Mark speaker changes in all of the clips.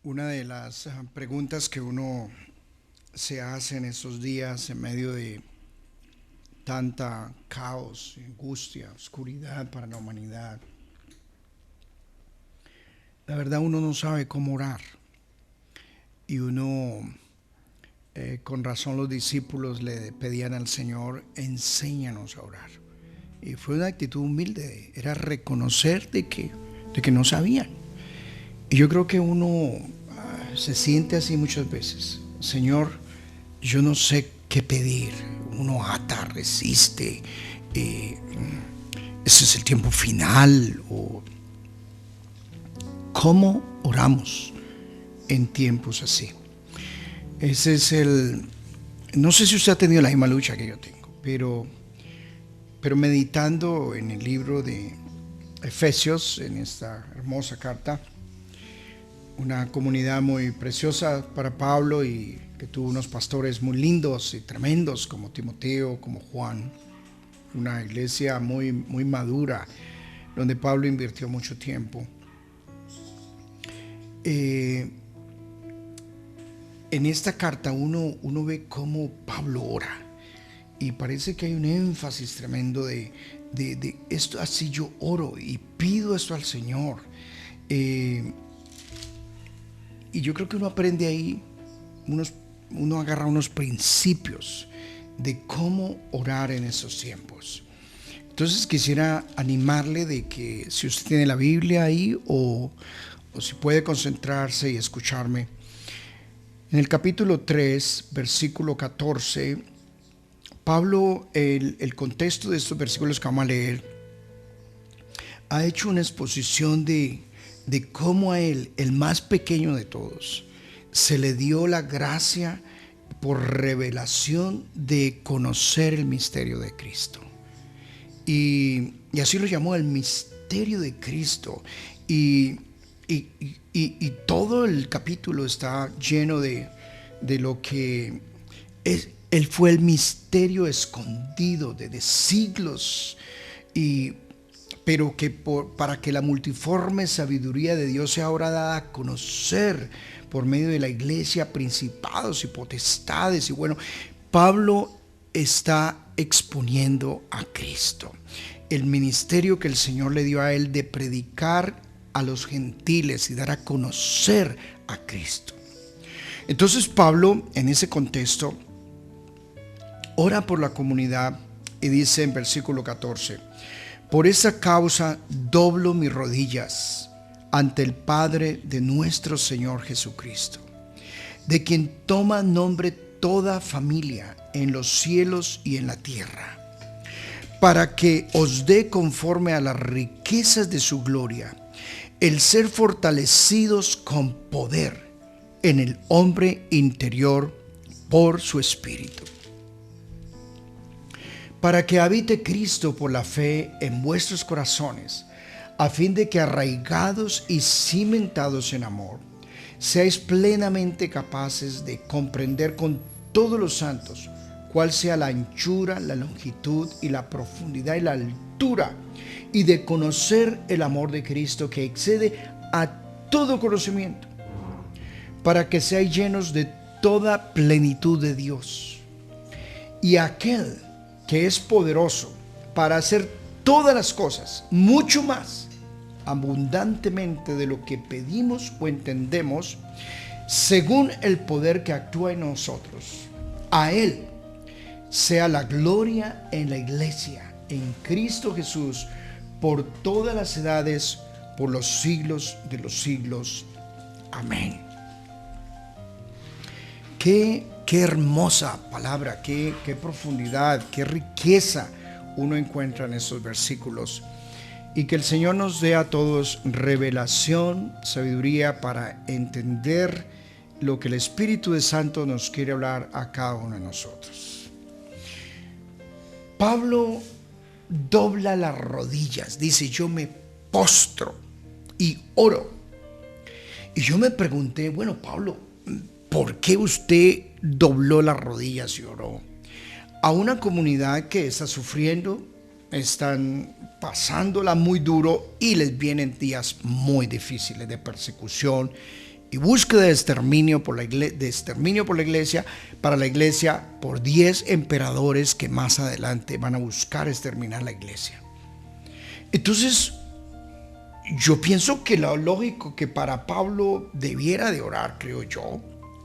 Speaker 1: Una de las preguntas que uno se hace en estos días en medio de tanta caos, angustia, oscuridad para la humanidad, la verdad uno no sabe cómo orar. Y con razón los discípulos le pedían al Señor, enséñanos a orar. Y fue una actitud humilde, era reconocer de que no sabían. Y yo creo que uno se siente así muchas veces. Señor, yo no sé qué pedir. Uno ata, resiste. eh, Ese es el tiempo final. O ¿cómo oramos en tiempos así? Ese es el... No sé si usted ha tenido la misma lucha que yo tengo, pero meditando en el libro de Efesios, en esta hermosa carta, una comunidad muy preciosa para Pablo y que tuvo unos pastores muy lindos y tremendos como Timoteo, como Juan, una iglesia muy, muy madura donde Pablo invirtió mucho tiempo. Eh, en esta carta uno ve cómo Pablo ora y parece que hay un énfasis tremendo de esto, así yo oro y pido esto al Señor. Eh, y yo creo que uno aprende ahí, uno agarra unos principios de cómo orar en esos tiempos. Entonces quisiera animarle de que si usted tiene la Biblia ahí o si puede concentrarse y escucharme. En el capítulo 3, versículo 14, Pablo, el contexto de estos versículos que vamos a leer, ha hecho una exposición de cómo a él, el más pequeño de todos, se le dio la gracia por revelación de conocer el misterio de Cristo. Y así lo llamó el misterio de Cristo. Y, y todo el capítulo está lleno de lo que es. Él fue el misterio escondido de siglos, y, pero que para que la multiforme sabiduría de Dios sea ahora dada a conocer por medio de la iglesia, principados y potestades. Y bueno, Pablo está exponiendo a Cristo, el ministerio que el Señor le dio a él de predicar a los gentiles y dar a conocer a Cristo. Entonces Pablo, en ese contexto, ora por la comunidad y dice en versículo 14: por esa causa doblo mis rodillas ante el Padre de nuestro Señor Jesucristo, de quien toma nombre toda familia en los cielos y en la tierra, para que os dé conforme a las riquezas de su gloria el ser fortalecidos con poder en el hombre interior por su Espíritu, para que habite Cristo por la fe en vuestros corazones, a fin de que arraigados y cimentados en amor, seáis plenamente capaces de comprender con todos los santos cuál sea la anchura, la longitud y la profundidad y la altura, y de conocer el amor de Cristo que excede a todo conocimiento, para que seáis llenos de toda plenitud de Dios. Y aquel que es poderoso para hacer todas las cosas, mucho más abundantemente de lo que pedimos o entendemos, según el poder que actúa en nosotros. A Él sea la gloria en la iglesia, en Cristo Jesús, por todas las edades, por los siglos de los siglos. Amén. Qué hermosa palabra, qué profundidad, qué riqueza uno encuentra en estos versículos. Y que el Señor nos dé a todos revelación, sabiduría para entender lo que el Espíritu de Santo nos quiere hablar a cada uno de nosotros. Pablo dobla las rodillas, dice: yo me postro y oro. Y yo me pregunté, bueno, Pablo, ¿por qué usted dobló las rodillas y oró? A una comunidad que está sufriendo, están pasándola muy duro y les vienen días muy difíciles de persecución y búsqueda de exterminio por la iglesia, para la iglesia, por 10 emperadores que más adelante van a buscar exterminar la iglesia. Entonces, yo pienso que lo lógico que para Pablo debiera de orar, creo yo,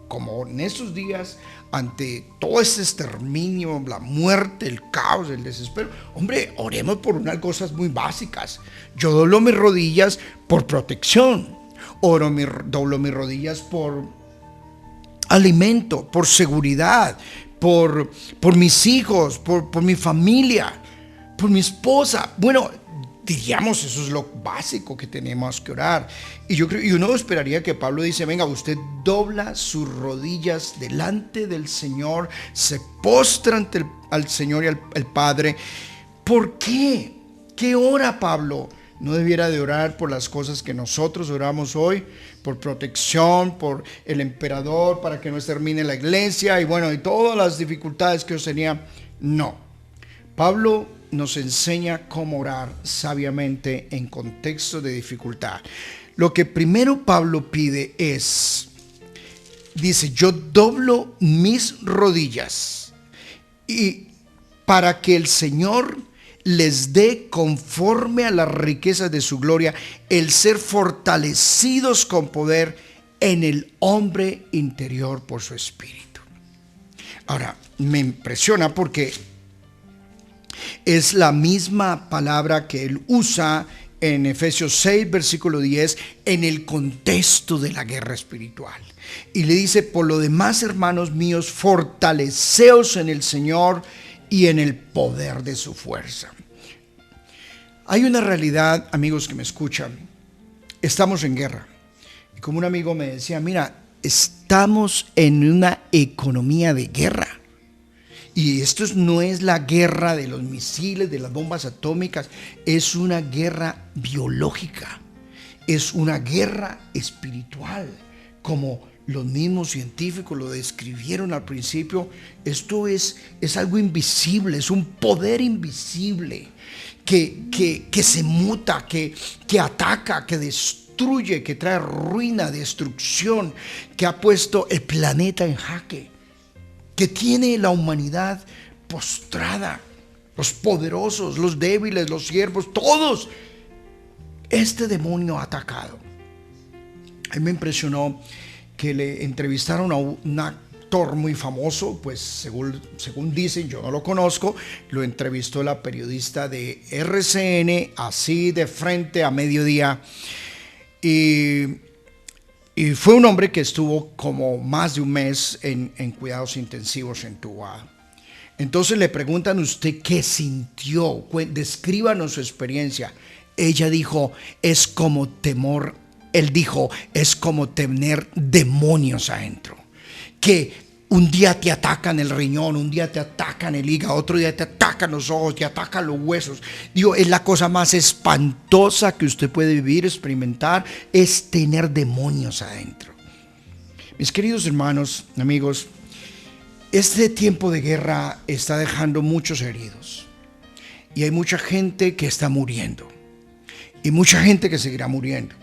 Speaker 1: como en estos días, ante todo este exterminio, la muerte, el caos, el desespero, hombre, oremos por unas cosas muy básicas. Yo doblo mis rodillas por protección, doblo mis rodillas por alimento, por seguridad, por mis hijos, por mi familia, por mi esposa. Bueno, diríamos, eso es lo básico que tenemos que orar. Y yo creo, y uno esperaría que Pablo dice, venga, usted dobla sus rodillas delante del Señor, se postra ante al Señor y al Padre. ¿Por qué? ¿Qué ora Pablo? No debiera de orar por las cosas que nosotros oramos hoy, por protección, por el emperador, para que no extermine la iglesia y bueno, y todas las dificultades que ellos tenían. No. Pablo nos enseña cómo orar sabiamente en contexto de dificultad. Lo que primero Pablo pide es, dice, yo doblo mis rodillas y para que el Señor les dé conforme a las riquezas de su gloria el ser fortalecidos con poder en el hombre interior por su espíritu. Ahora, me impresiona porque es la misma palabra que él usa en Efesios 6, versículo 10, en el contexto de la guerra espiritual. Y le dice, por lo demás, hermanos míos, fortaleceos en el Señor y en el poder de su fuerza. Hay una realidad, amigos que me escuchan, estamos en guerra. Y como un amigo me decía, mira, estamos en una economía de guerra. Y esto no es la guerra de los misiles, de las bombas atómicas, es una guerra biológica, es una guerra espiritual, como los mismos científicos lo describieron al principio. Esto es algo invisible, es un poder invisible que se muta, que ataca, que destruye, que trae ruina, destrucción, que ha puesto el planeta en jaque, que tiene la humanidad postrada, los poderosos, los débiles, los siervos, todos. Este demonio ha atacado. A mí me impresionó que le entrevistaron a un actor muy famoso, pues según dicen, yo no lo conozco, lo entrevistó la periodista de RCN, así de frente a mediodía, y fue un hombre que estuvo como más de un mes en cuidados intensivos entubado. Entonces le preguntan, ¿usted qué sintió? Descríbanos su experiencia. Ella dijo, es como temor. Él dijo, es como tener demonios adentro. Que un día te atacan el riñón, un día te atacan el hígado, otro día te atacan los ojos, te atacan los huesos. Digo, es la cosa más espantosa que usted puede vivir, experimentar, es tener demonios adentro. Mis queridos hermanos, amigos, este tiempo de guerra está dejando muchos heridos. Y hay mucha gente que está muriendo. Y mucha gente que seguirá muriendo.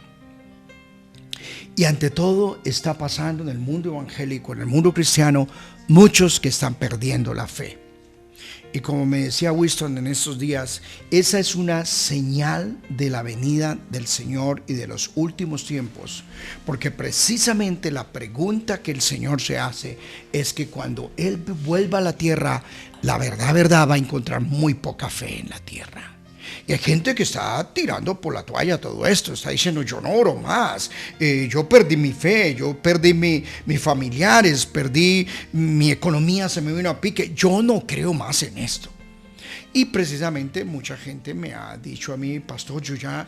Speaker 1: Y ante todo está pasando en el mundo evangélico, en el mundo cristiano, muchos que están perdiendo la fe. Y como me decía Winston en estos días, esa es una señal de la venida del Señor y de los últimos tiempos. Porque precisamente la pregunta que el Señor se hace es que cuando Él vuelva a la tierra, la verdad va a encontrar muy poca fe en la tierra. Y hay gente que está tirando por la toalla todo esto, está diciendo, yo no oro más, yo perdí mi fe, yo perdí mis familiares, perdí mi economía, se me vino a pique, yo no creo más en esto. Y precisamente mucha gente me ha dicho a mí, pastor, yo ya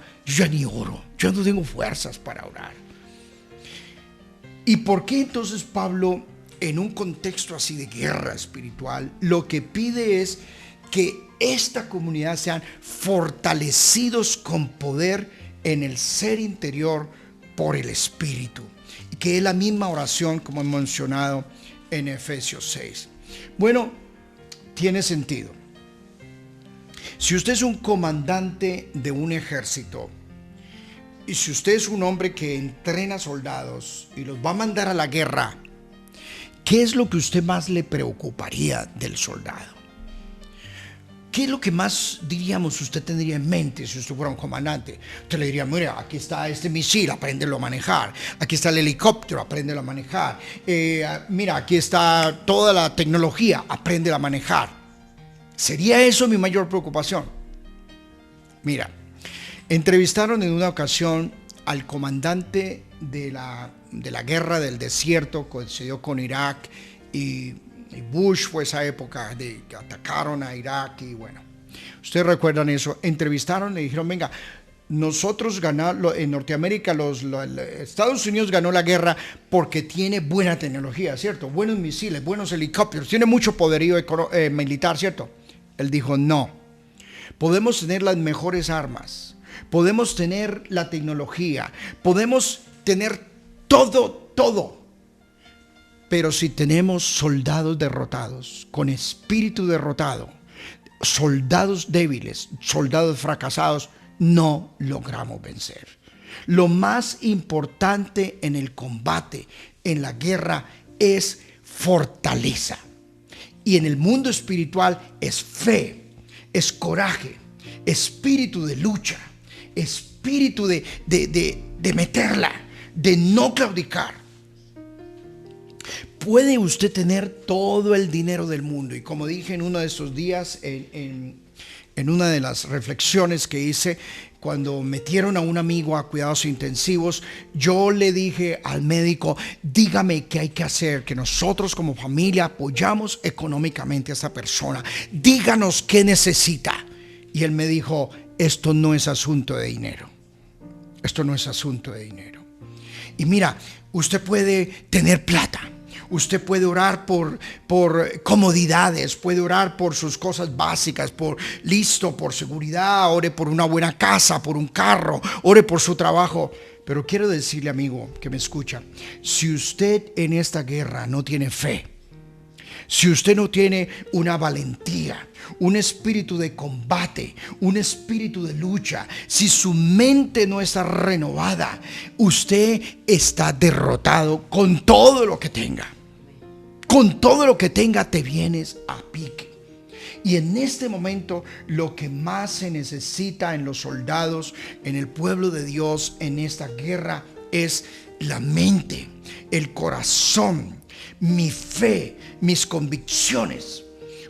Speaker 1: ni oro, yo no tengo fuerzas para orar. ¿Y por qué entonces Pablo, en un contexto así de guerra espiritual, lo que pide es que esta comunidad sean fortalecidos con poder en el ser interior por el Espíritu? Y que es la misma oración como he mencionado en Efesios 6. Bueno, tiene sentido. Si usted es un comandante de un ejército, Y si usted es un hombre que entrena soldados y los va a mandar a la guerra, ¿qué es lo que usted más le preocuparía del soldado? ¿Qué es lo que más, diríamos, usted tendría en mente si usted fuera un comandante? Usted le diría, mira, aquí está este misil, apréndelo a manejar. Aquí está el helicóptero, apréndelo a manejar. Mira, aquí está toda la tecnología, apréndelo a manejar. ¿Sería eso mi mayor preocupación? Mira, entrevistaron en una ocasión al comandante de la guerra del desierto que se dio con Irak y Bush fue esa época de que atacaron a Irak y bueno, ustedes recuerdan eso. Entrevistaron, le dijeron, venga, nosotros ganamos en Norteamérica, Estados Unidos ganó la guerra porque tiene buena tecnología, ¿cierto? Buenos misiles, buenos helicópteros, tiene mucho poderío militar, ¿cierto? Él dijo, no, podemos tener las mejores armas, podemos tener la tecnología, podemos tener todo. Pero si tenemos soldados derrotados, con espíritu derrotado, soldados débiles, soldados fracasados, no logramos vencer. Lo más importante en el combate, en la guerra, es fortaleza. Y en el mundo espiritual es fe, es coraje, espíritu de lucha, espíritu de meterla, de no claudicar. Puede usted tener todo el dinero del mundo y como dije en uno de estos días en una de las reflexiones que hice cuando metieron a un amigo a cuidados intensivos, yo le dije al médico, dígame qué hay que hacer, que nosotros como familia apoyamos económicamente a esta persona, díganos qué necesita. Y él me dijo, esto no es asunto de dinero, esto no es asunto de dinero. Y mira, usted puede tener plata, usted puede orar por comodidades, puede orar por sus cosas básicas, por seguridad, ore por una buena casa, por un carro, ore por su trabajo. Pero quiero decirle, amigo que me escucha, si usted en esta guerra no tiene fe, si usted no tiene una valentía, un espíritu de combate, un espíritu de lucha, si su mente no está renovada, usted está derrotado con todo lo que tenga. Con todo lo que tenga te vienes a pique. Y en este momento lo que más se necesita en los soldados, en el pueblo de Dios, en esta guerra, es la mente, el corazón, mi fe, mis convicciones.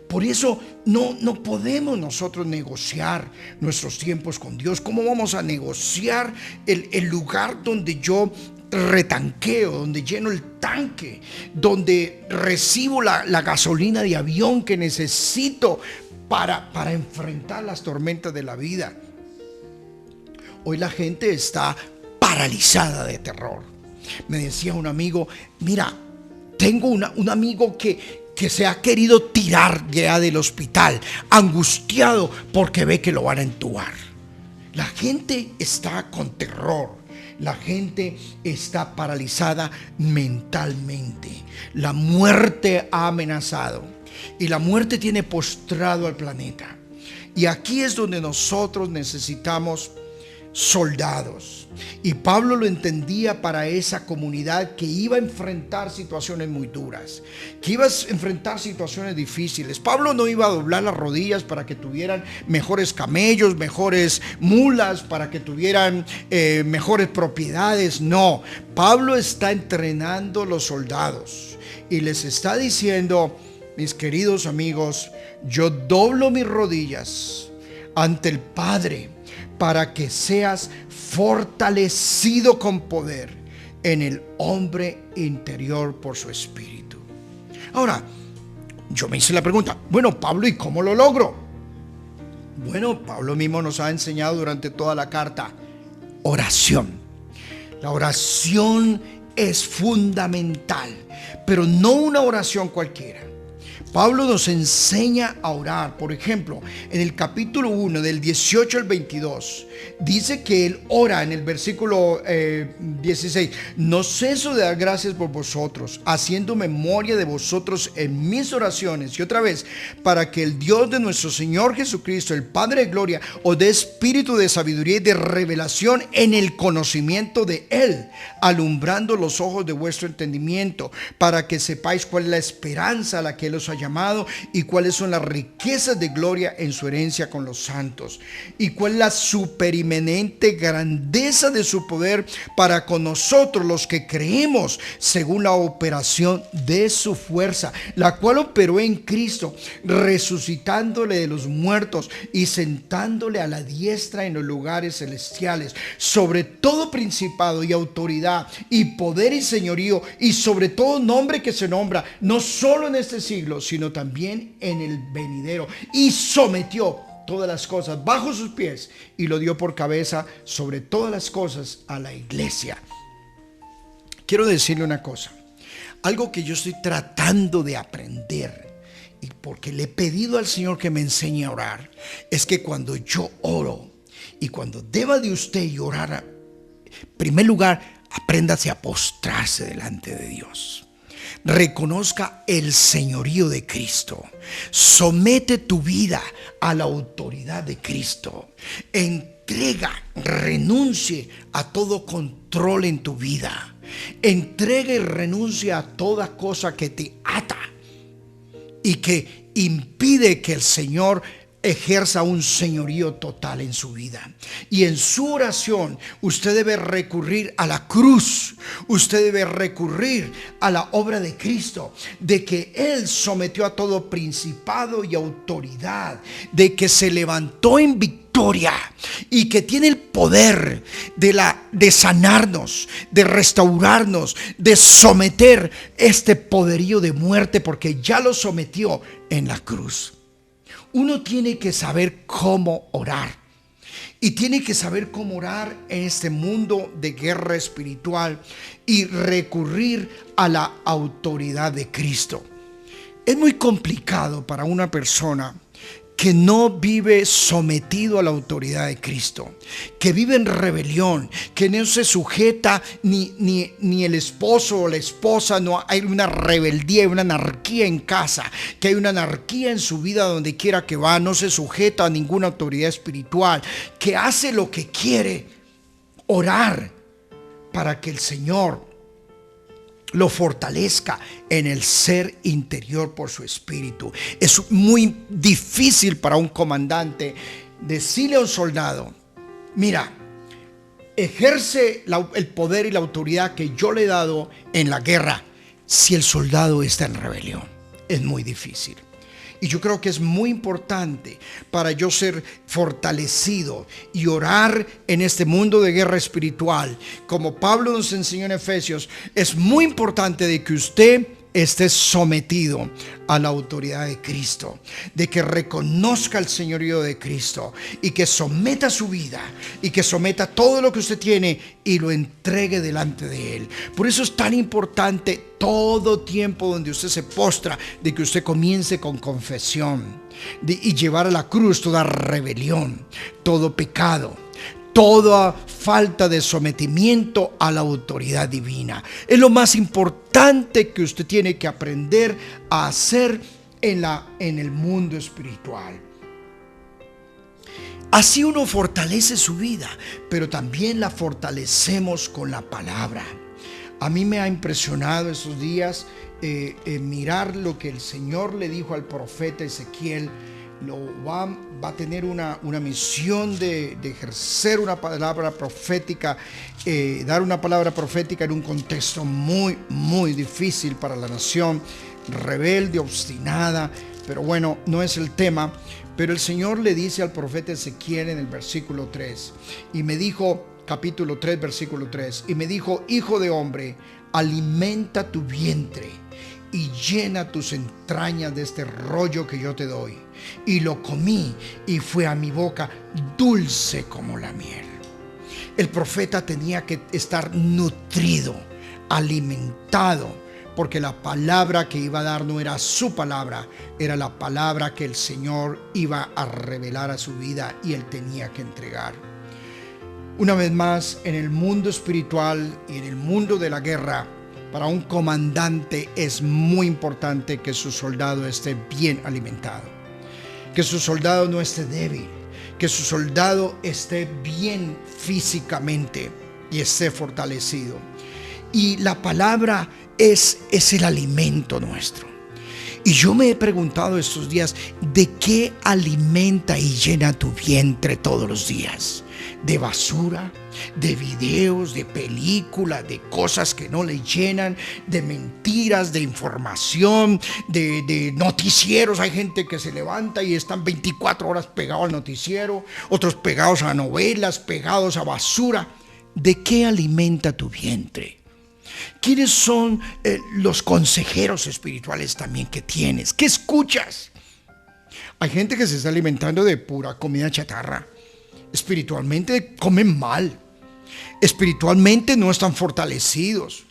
Speaker 1: Por eso no podemos nosotros negociar nuestros tiempos con Dios. ¿Cómo vamos a negociar el lugar donde yo retanqueo, donde lleno el tanque, donde recibo la gasolina de avión que necesito para enfrentar las tormentas de la vida? Hoy la gente está paralizada de terror. Me decía un amigo, mira, tengo un amigo que se ha querido tirar ya del hospital, angustiado porque ve que lo van a entubar. La gente está con terror. La gente está paralizada mentalmente. La muerte ha amenazado y la muerte tiene postrado al planeta. Y aquí es donde nosotros necesitamos soldados. Y Pablo lo entendía para esa comunidad que iba a enfrentar situaciones muy duras, que iba a enfrentar situaciones difíciles. Pablo no iba a doblar las rodillas para que tuvieran mejores camellos, mejores mulas, para que tuvieran mejores propiedades. No, Pablo está entrenando los soldados y les está diciendo, mis queridos amigos, yo doblo mis rodillas ante el Padre para que seas fortalecido con poder en el hombre interior por su espíritu. Ahora, yo me hice la pregunta, bueno, Pablo, ¿y cómo lo logro? Bueno, Pablo mismo nos ha enseñado durante toda la carta, oración. La oración es fundamental, pero no una oración cualquiera. Pablo nos enseña a orar. Por ejemplo, en el capítulo 1, del 18 al 22, dice que él ora en el versículo 16: no ceso de dar gracias por vosotros, haciendo memoria de vosotros en mis oraciones. Y otra vez, para que el Dios de nuestro Señor Jesucristo, el Padre de gloria, os dé espíritu de sabiduría y de revelación en el conocimiento de Él, alumbrando los ojos de vuestro entendimiento, para que sepáis cuál es la esperanza a la que Él os ha llamado y cuáles son las riquezas de gloria en su herencia con los santos, y cuál es la supereminente grandeza de su poder para con nosotros los que creemos, según la operación de su fuerza, la cual operó en Cristo, resucitándole de los muertos y sentándole a la diestra en los lugares celestiales, sobre todo principado y autoridad y poder y señorío, y sobre todo nombre que se nombra, no solo en este siglo, sino también en el venidero, y sometió todas las cosas bajo sus pies y lo dio por cabeza sobre todas las cosas a la iglesia. Quiero decirle una cosa, algo que yo estoy tratando de aprender, y porque le he pedido al Señor que me enseñe a orar, es que cuando yo oro y cuando deba de usted llorar, en primer lugar, apréndase a postrarse delante de Dios. Reconozca el señorío de Cristo. Somete tu vida a la autoridad de Cristo. Entrega, renuncie a todo control en tu vida. Entrega y renuncie a toda cosa que te ata y que impide que el Señor ejerza un señorío total en su vida. Y en su oración usted debe recurrir a la cruz, usted debe recurrir a la obra de Cristo, de que Él sometió a todo principado y autoridad, de que se levantó en victoria y que tiene el poder de sanarnos, de restaurarnos, de someter este poderío de muerte, porque ya lo sometió en la cruz. Uno tiene que saber cómo orar, y tiene que saber cómo orar en este mundo de guerra espiritual y recurrir a la autoridad de Cristo. Es muy complicado para una persona que no vive sometido a la autoridad de Cristo, que vive en rebelión, que no se sujeta ni el esposo o la esposa. No hay una rebeldía, una anarquía en casa, que hay una anarquía en su vida donde quiera que va, no se sujeta a ninguna autoridad espiritual, que hace lo que quiere. Orar para que el Señor lo fortalezca en el ser interior por su espíritu. Es muy difícil para un comandante decirle a un soldado: mira, ejerce el poder y la autoridad que yo le he dado en la guerra, si el soldado está en rebelión. Es muy difícil. Y yo creo que es muy importante para yo ser fortalecido y orar en este mundo de guerra espiritual, como Pablo nos enseñó en Efesios. Es muy importante de que usted esté sometido a la autoridad de Cristo, de que reconozca el señorío de Cristo y que someta su vida y que someta todo lo que usted tiene y lo entregue delante de Él. Por eso es tan importante todo tiempo donde usted se postra, de que usted comience con confesión y llevar a la cruz toda rebelión, todo pecado, toda falta de sometimiento a la autoridad divina. Es lo más importante que usted tiene que aprender a hacer en el mundo espiritual. Así uno fortalece su vida, pero también la fortalecemos con la palabra. A mí me ha impresionado estos días mirar lo que el Señor le dijo al profeta Ezequiel. Va a tener una misión de ejercer una palabra profética, dar una palabra profética en un contexto muy, muy difícil para la nación, rebelde, obstinada. Pero bueno, no es el tema. Pero el Señor le dice al profeta Ezequiel en el versículo 3, y me dijo, capítulo 3, versículo 3, y me dijo: hijo de hombre, alimenta tu vientre y llena tus entrañas de este rollo que yo te doy. Y lo comí y fue a mi boca dulce como la miel. El profeta tenía que estar nutrido, alimentado porque la palabra que iba a dar no era su palabra, era la palabra que el Señor iba a revelar a su vida y él tenía que entregar. Una vez más, en el mundo espiritual y en el mundo de la guerra, para un comandante es muy importante que su soldado esté bien alimentado, que su soldado no esté débil, que su soldado esté bien físicamente y esté fortalecido. Y la palabra es el alimento nuestro. Y yo me he preguntado estos días, ¿de qué alimenta y llena tu vientre todos los días? ¿De basura? ¿De videos? ¿De películas? ¿De cosas que no le llenan? ¿De mentiras? ¿De información? ¿De noticieros? Hay gente que se levanta y están 24 horas pegados al noticiero, otros pegados a novelas, pegados a basura. ¿De qué alimenta tu vientre? ¿Quiénes son los consejeros espirituales también que tienes? ¿Qué escuchas? Hay gente que se está alimentando de pura comida chatarra. Espiritualmente comen mal. Espiritualmente no están fortalecidos.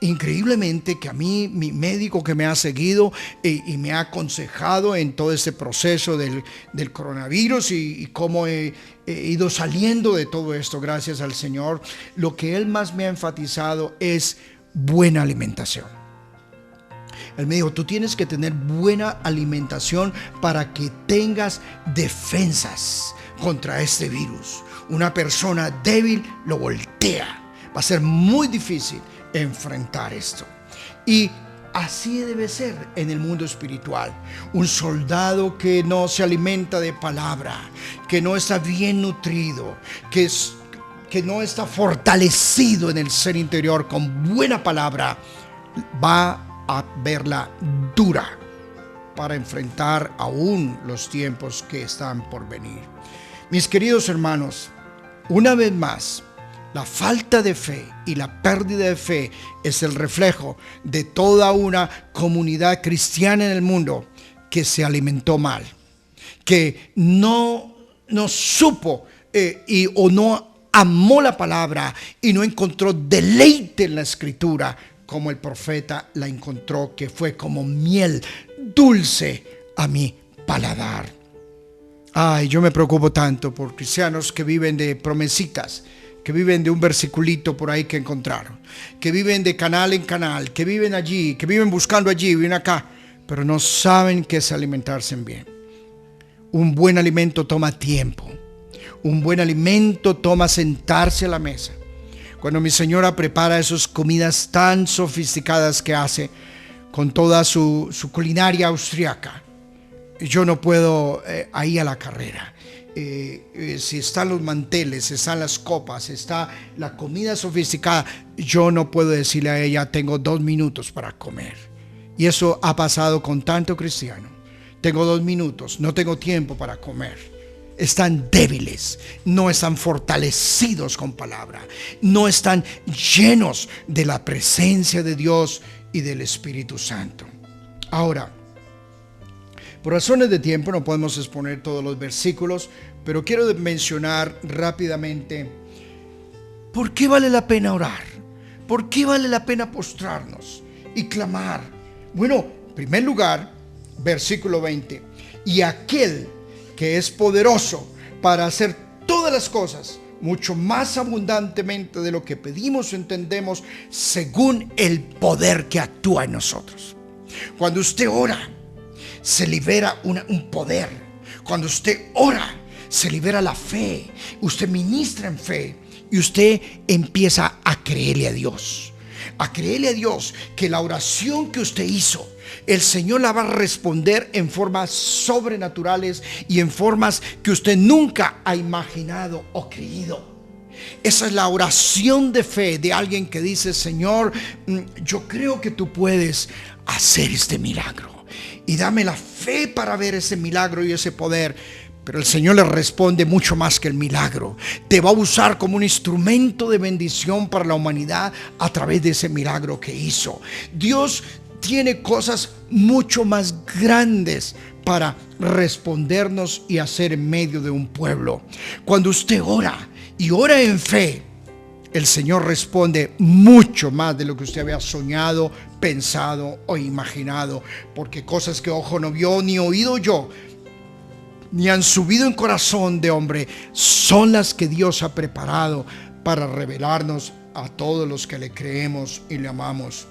Speaker 1: Increíblemente que a mí, mi médico que me ha seguido y me ha aconsejado en todo este proceso del coronavirus y cómo he ido saliendo de todo esto, gracias al Señor, lo que él más me ha enfatizado es buena alimentación. Él me dijo, tú tienes que tener buena alimentación para que tengas defensas contra este virus. Una persona débil lo voltea. Va a ser muy difícil enfrentar esto. Y así debe ser en el mundo espiritual. Un soldado que no se alimenta de palabra, que no está bien nutrido, que no está fortalecido en el ser interior con buena palabra, va a verla dura para enfrentar aún los tiempos que están por venir. Mis queridos hermanos, una vez más, la falta de fe y la pérdida de fe es el reflejo de toda una comunidad cristiana en el mundo que se alimentó mal, que no supo o no amó la palabra y no encontró deleite en la escritura como el profeta la encontró, que fue como miel dulce a mi paladar. Ay, yo me preocupo tanto por cristianos que viven de promesitas, que viven de un versiculito por ahí que encontraron, que viven de canal en canal, que viven allí, que viven buscando allí, viven acá, pero no saben qué es alimentarse bien. Un buen alimento toma tiempo. Un buen alimento toma sentarse a la mesa. Cuando mi señora prepara esas comidas tan sofisticadas que hace con toda su culinaria austriaca, yo no puedo ahí a la carrera. Si están los manteles, están las copas, está la comida sofisticada, yo no puedo decirle a ella, tengo 2 minutos para comer. Y eso ha pasado con tanto cristiano. Tengo 2 minutos, no tengo tiempo para comer. Están débiles, no están fortalecidos con palabra, no están llenos de la presencia de Dios y del Espíritu Santo. Ahora, por razones de tiempo no podemos exponer todos los versículos, pero quiero mencionar rápidamente por qué vale la pena orar, por qué vale la pena postrarnos y clamar. Bueno, en primer lugar, versículo 20, y aquel que es poderoso para hacer todas las cosas mucho más abundantemente de lo que pedimos o entendemos, según el poder que actúa en nosotros. Cuando usted ora, se libera un poder. Cuando usted ora, se libera la fe. Usted ministra en fe y usted empieza a creerle a Dios. A creerle a Dios que la oración que usted hizo, el Señor la va a responder en formas sobrenaturales y en formas que usted nunca ha imaginado o creído. Esa es la oración de fe de alguien que dice: Señor, yo creo que tú puedes hacer este milagro. Y dame la fe para ver ese milagro y ese poder. Pero el Señor le responde mucho más que el milagro. Te va a usar como un instrumento de bendición para la humanidad a través de ese milagro que hizo. Dios tiene cosas mucho más grandes para respondernos y hacer en medio de un pueblo. Cuando usted ora y ora en fe, el Señor responde mucho más de lo que usted había soñado, pensado o imaginado, porque cosas que ojo no vio ni oído oyó, ni han subido en corazón de hombre, son las que Dios ha preparado para revelarnos a todos los que le creemos y le amamos.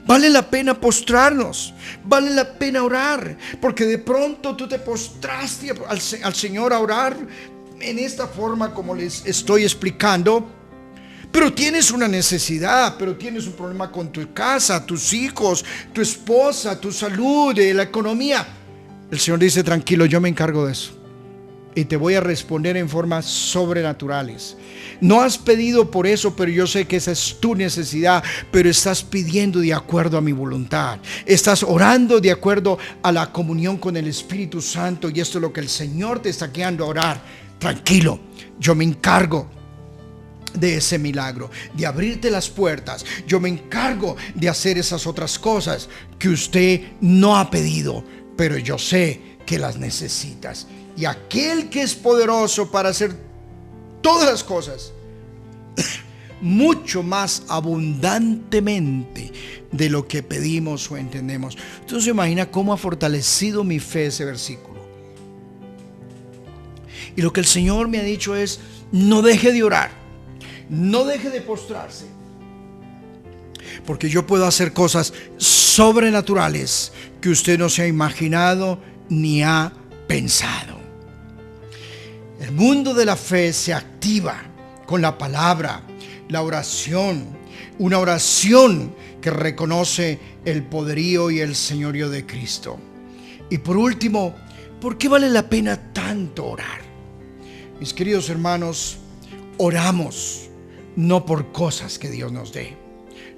Speaker 1: Vale la pena postrarnos, vale la pena orar, porque de pronto tú te postraste al Señor a orar en esta forma como les estoy explicando, pero tienes una necesidad, pero tienes un problema con tu casa, tus hijos, tu esposa, tu salud, la economía. El Señor dice: tranquilo, yo me encargo de eso y te voy a responder en formas sobrenaturales. No has pedido por eso, pero yo sé que esa es tu necesidad, pero estás pidiendo de acuerdo a mi voluntad. Estás orando de acuerdo a la comunión con el Espíritu Santo, y esto es lo que el Señor te está guiando a orar. Tranquilo, yo me encargo de ese milagro, de abrirte las puertas. Yo me encargo de hacer esas otras cosas que usted no ha pedido, pero yo sé que las necesitas. Y aquel que es poderoso para hacer todas las cosas mucho más abundantemente de lo que pedimos o entendemos. Entonces, imagina cómo ha fortalecido mi fe ese versículo. Y lo que el Señor me ha dicho es: no deje de orar, no deje de postrarse, porque yo puedo hacer cosas sobrenaturales que usted no se ha imaginado ni ha pensado. El mundo de la fe se activa con la palabra, la oración, una oración que reconoce el poderío y el señorío de Cristo. Y por último, ¿por qué vale la pena tanto orar? Mis queridos hermanos, oramos no por cosas que Dios nos dé,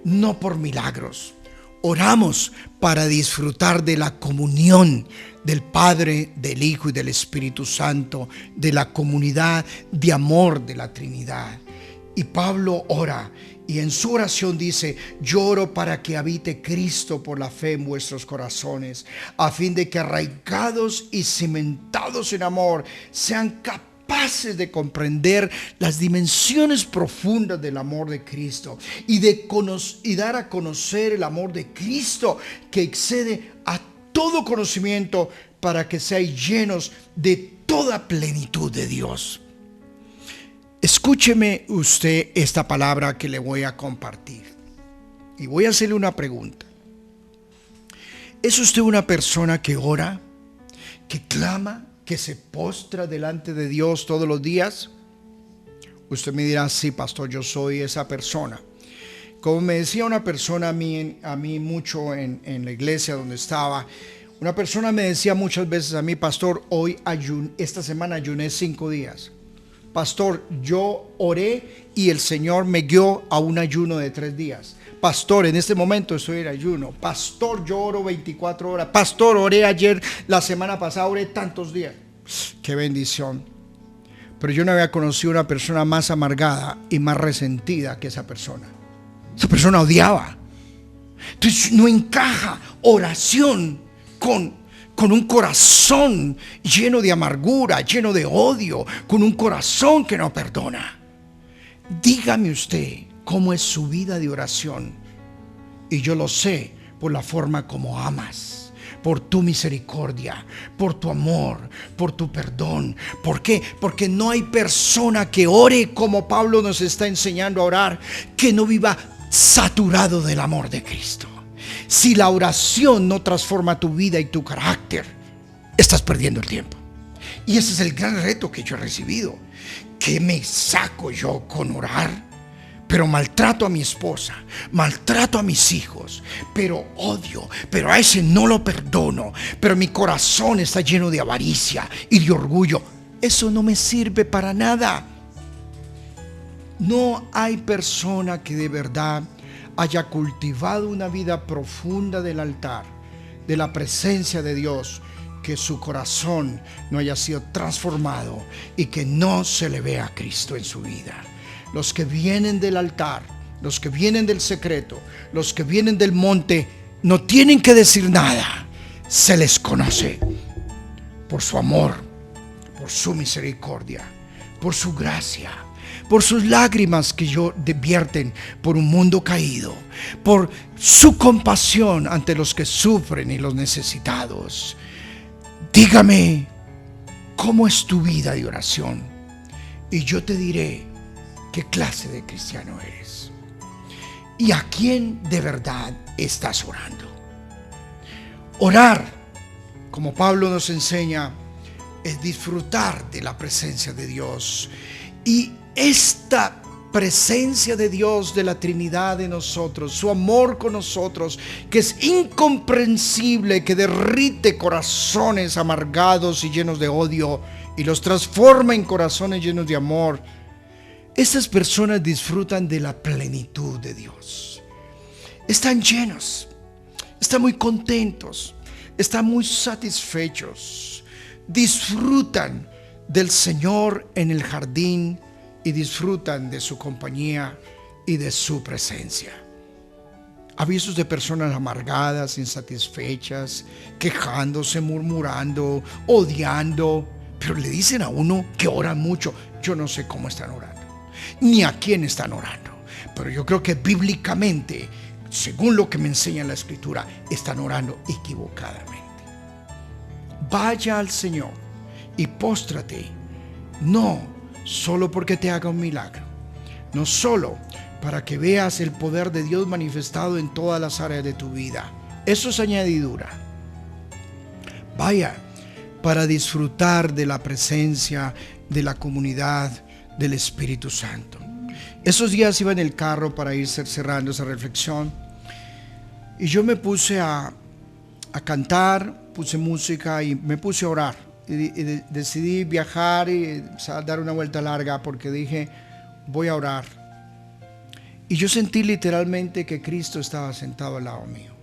Speaker 1: no por milagros. Oramos para disfrutar de la comunión del Padre, del Hijo y del Espíritu Santo, de la comunidad de amor de la Trinidad. Y Pablo ora, y en su oración dice: yo oro para que habite Cristo por la fe en vuestros corazones, a fin de que arraigados y cimentados en amor sean capaces de comprender las dimensiones profundas del amor de Cristo y dar a conocer el amor de Cristo que excede a todo conocimiento, para que seáis llenos de toda plenitud de Dios. Escúcheme usted esta palabra que le voy a compartir, y voy a hacerle una pregunta. ¿Es usted una persona que ora, que clama, que se postra delante de Dios todos los días? Usted me dirá: sí, pastor, yo soy esa persona. Como me decía una persona a mí mucho en la iglesia donde estaba, una persona me decía muchas veces a mí: pastor, esta semana ayuné 5 días. Pastor, yo oré y el Señor me guió a un ayuno de 3 días. Pastor, en este momento estoy en ayuno. Pastor, yo oro 24 horas. Pastor, oré ayer, la semana pasada oré tantos días. ¡Qué bendición! Pero yo no había conocido una persona más amargada y más resentida que esa persona. Esa persona odiaba. Entonces no encaja oración con un corazón lleno de amargura, lleno de odio, con un corazón que no perdona. Dígame usted cómo es su vida de oración, y yo lo sé por la forma como amas, por tu misericordia, por tu amor, por tu perdón. ¿Por qué? Porque no hay persona que ore como Pablo nos está enseñando a orar, que no viva saturado del amor de Cristo. Si la oración no transforma tu vida y tu carácter, estás perdiendo el tiempo. Y ese es el gran reto que yo he recibido. ¿Qué me saco yo con orar? Pero maltrato a mi esposa, maltrato a mis hijos, pero odio, pero a ese no lo perdono, pero mi corazón está lleno de avaricia y de orgullo. Eso no me sirve para nada. No hay persona que de verdad haya cultivado una vida profunda del altar, de la presencia de Dios, que su corazón no haya sido transformado y que no se le vea a Cristo en su vida. Los que vienen del altar, los que vienen del secreto, los que vienen del monte, no tienen que decir nada. Se les conoce por su amor, por su misericordia, por su gracia, por sus lágrimas que vierten por un mundo caído, por su compasión ante los que sufren y los necesitados. Dígame, ¿cómo es tu vida de oración? Y yo te diré qué clase de cristiano eres y a quién de verdad estás orando. Orar, como Pablo nos enseña, es disfrutar de la presencia de Dios. Y esta presencia de Dios, de la Trinidad en nosotros, su amor con nosotros, que es incomprensible, que derrite corazones amargados y llenos de odio y los transforma en corazones llenos de amor. Estas personas disfrutan de la plenitud de Dios. Están llenos, están muy contentos, están muy satisfechos. Disfrutan del Señor en el jardín y disfrutan de su compañía y de su presencia. Avisos de personas amargadas, insatisfechas, quejándose, murmurando, odiando, pero le dicen a uno que oran mucho. Yo no sé cómo están orando, ni a quién están orando, pero yo creo que bíblicamente, según lo que me enseña la Escritura, están orando equivocadamente. Vaya al Señor y póstrate, no solo porque te haga un milagro, no solo para que veas el poder de Dios manifestado en todas las áreas de tu vida. Eso es añadidura. Vaya para disfrutar de la presencia, de la comunidad del Espíritu Santo. Esos días iba en el carro para ir cerrando esa reflexión y yo me puse a cantar, puse música y me puse a orar. Y decidí viajar y dar una vuelta larga porque dije, voy a orar. Y yo sentí literalmente que Cristo estaba sentado al lado mío.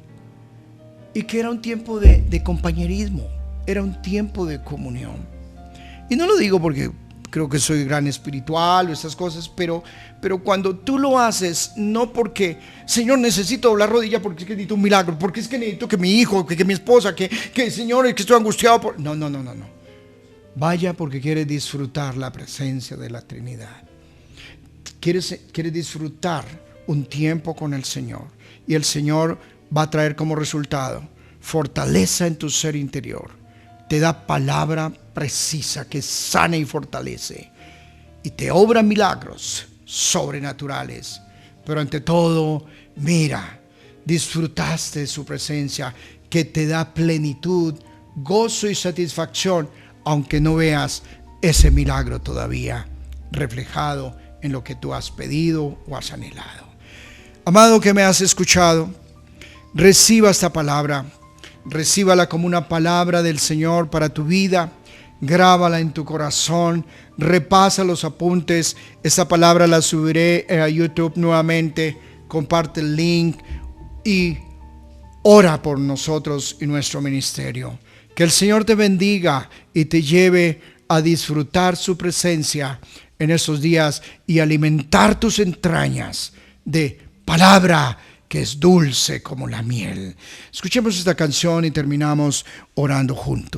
Speaker 1: Y que era un tiempo de compañerismo, era un tiempo de comunión. Y no lo digo porque creo que soy gran espiritual o esas cosas, pero cuando tú lo haces, no porque, Señor, necesito doblar rodilla porque es que necesito un milagro, porque es que necesito que mi hijo, que mi esposa, que Señor, que estoy angustiado por... No. Vaya porque quieres disfrutar la presencia de la Trinidad. Quieres disfrutar un tiempo con el Señor. Y el Señor va a traer como resultado fortaleza en tu ser interior. Te da palabra precisa que sana y fortalece. Y te obra milagros sobrenaturales. Pero ante todo, mira, disfrutaste de su presencia que te da plenitud, gozo y satisfacción, aunque no veas ese milagro todavía reflejado en lo que tú has pedido o has anhelado. Amado que me has escuchado, reciba esta palabra, recíbala como una palabra del Señor para tu vida, grábala en tu corazón, repasa los apuntes. Esta palabra la subiré a YouTube nuevamente, comparte el link y ora por nosotros y nuestro ministerio. Que el Señor te bendiga y te lleve a disfrutar su presencia en estos días y alimentar tus entrañas de palabra que es dulce como la miel. Escuchemos esta canción y terminamos orando juntos.